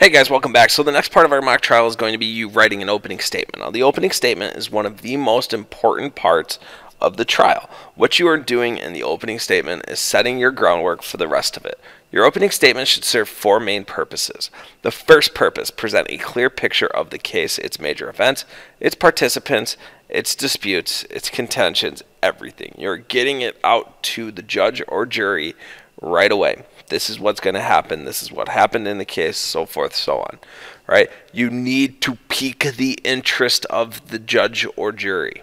Hey guys, welcome back. So the next part of our mock trial is going to be you writing an opening statement. Now the opening statement is one of the most important parts of the trial. What you are doing in the opening statement is setting your groundwork for the rest of it. Your opening statement should serve four main purposes. The first purpose, present a clear picture of the case, its major events, its participants, its disputes, its contentions, everything. You're getting it out to the judge or jury right away. This is what's going to happen. This is what happened in the case, so forth, so on. Right? You need to pique the interest of the judge or jury.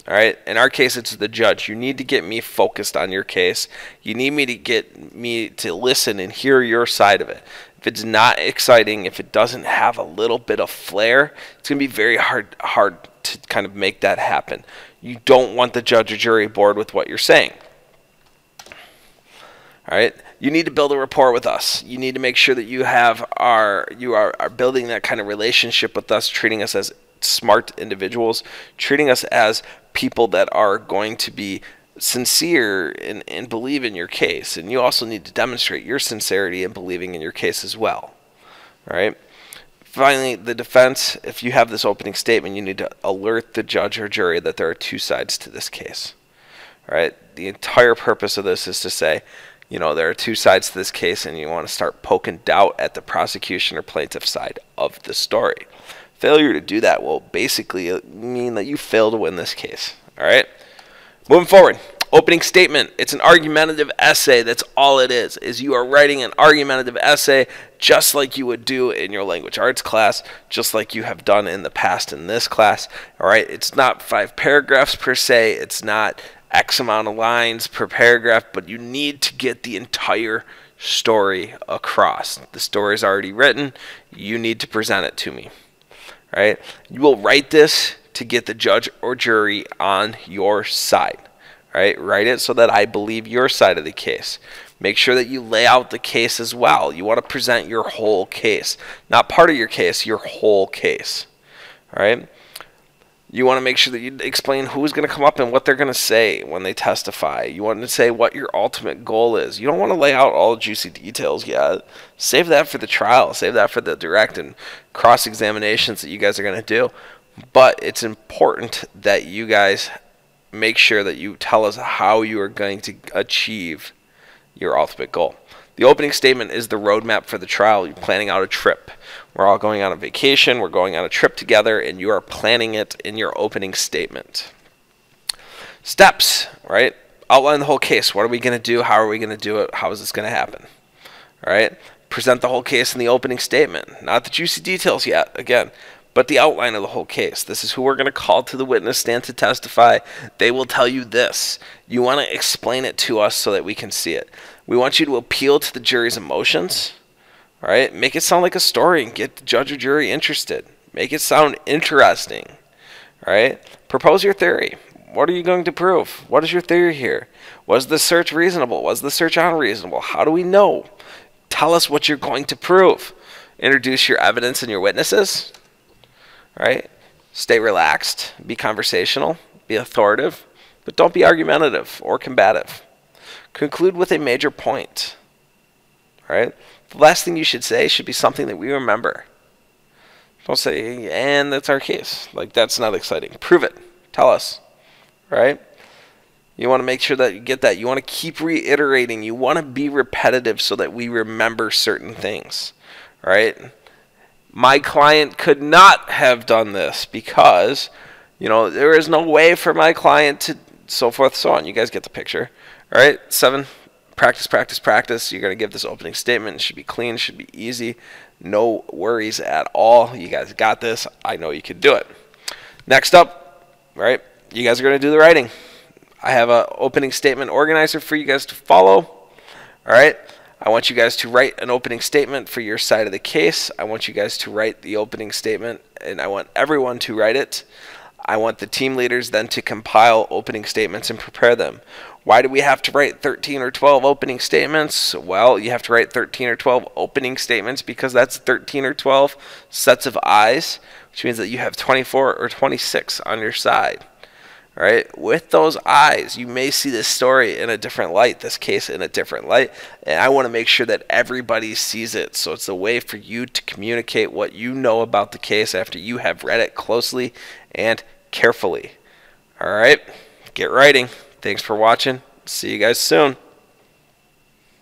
All right? In our case, it's the judge. You need to get me focused on your case. You need me to get me to listen and hear your side of it. If it's not exciting, if it doesn't have a little bit of flair, it's going to be very hard to kind of make that happen. You don't want the judge or jury bored with what you're saying. All right, you need to build a rapport with us. You need to make sure that you are building that kind of relationship with us, treating us as smart individuals, treating us as people that are going to be sincere and believe in your case. And you also need to demonstrate your sincerity and believing in your case as well. All right. Finally, the defense, if you have this opening statement, you need to alert the judge or jury that there are two sides to this case. All right. The entire purpose of this is to say, you know, there are two sides to this case, and you want to start poking doubt at the prosecution or plaintiff side of the story. Failure to do that will basically mean that you fail to win this case. All right? Moving forward, opening statement. It's an argumentative essay. That's all it is you are writing an argumentative essay just like you would do in your language arts class, just like you have done in the past in this class. All right? It's not 5 paragraphs per se. It's not X amount of lines per paragraph, but you need to get the entire story across. The story is already written. You need to present it to me. All right? You will write this to get the judge or jury on your side. All right? Write it so that I believe your side of the case. Make sure that you lay out the case as well. You want to present your whole case. Not part of your case, your whole case. All right? You want to make sure that you explain who's going to come up and what they're going to say when they testify. You want to say what your ultimate goal is. You don't want to lay out all the juicy details yet. Save that for the trial. Save that for the direct and cross-examinations that you guys are going to do. But it's important that you guys make sure that you tell us how you are going to achieve your ultimate goal. The opening statement is the roadmap for the trial. You're planning out a trip. We're all going on a vacation. We're going on a trip together, and you are planning it in your opening statement. Steps, right? Outline the whole case. What are we going to do? How are we going to do it? How is this going to happen? All right? Present the whole case in the opening statement. Not the juicy details yet, again, but the outline of the whole case. This is who we're going to call to the witness stand to testify. They will tell you this. You want to explain it to us so that we can see it. We want you to appeal to the jury's emotions. All right? Make it sound like a story and get the judge or jury interested. Make it sound interesting. All right? Propose your theory. What are you going to prove? What is your theory here? Was the search reasonable? Was the search unreasonable? How do we know? Tell us what you're going to prove. Introduce your evidence and your witnesses. All right? Stay relaxed. Be conversational. Be authoritative. But don't be argumentative or combative. Conclude with a major point. All right? The last thing you should say should be something that we remember. Don't say, and that's our case. Like, that's not exciting. Prove it. Tell us. All right? You want to make sure that you get that. You want to keep reiterating. You want to be repetitive so that we remember certain things. All right? My client could not have done this because, you know, there is no way for my client to, so forth, so on. You guys get the picture. All right, 7, practice, practice, practice. You're going to give this opening statement. It should be clean. It should be easy. No worries at all. You guys got this. I know you can do it. Next up, right, you guys are going to do the writing. I have an opening statement organizer for you guys to follow. All right, I want you guys to write an opening statement for your side of the case. I want you guys to write the opening statement, and I want everyone to write it. I want the team leaders then to compile opening statements and prepare them. Why do we have to write 13 or 12 opening statements? Well, you have to write 13 or 12 opening statements because that's 13 or 12 sets of eyes, which means that you have 24 or 26 on your side. right? With those eyes, you may see this story in a different light, this case in a different light, and I want to make sure that everybody sees it. So it's a way for you to communicate what you know about the case after you have read it closely and carefully. All right, get writing. Thanks for watching. See you guys soon.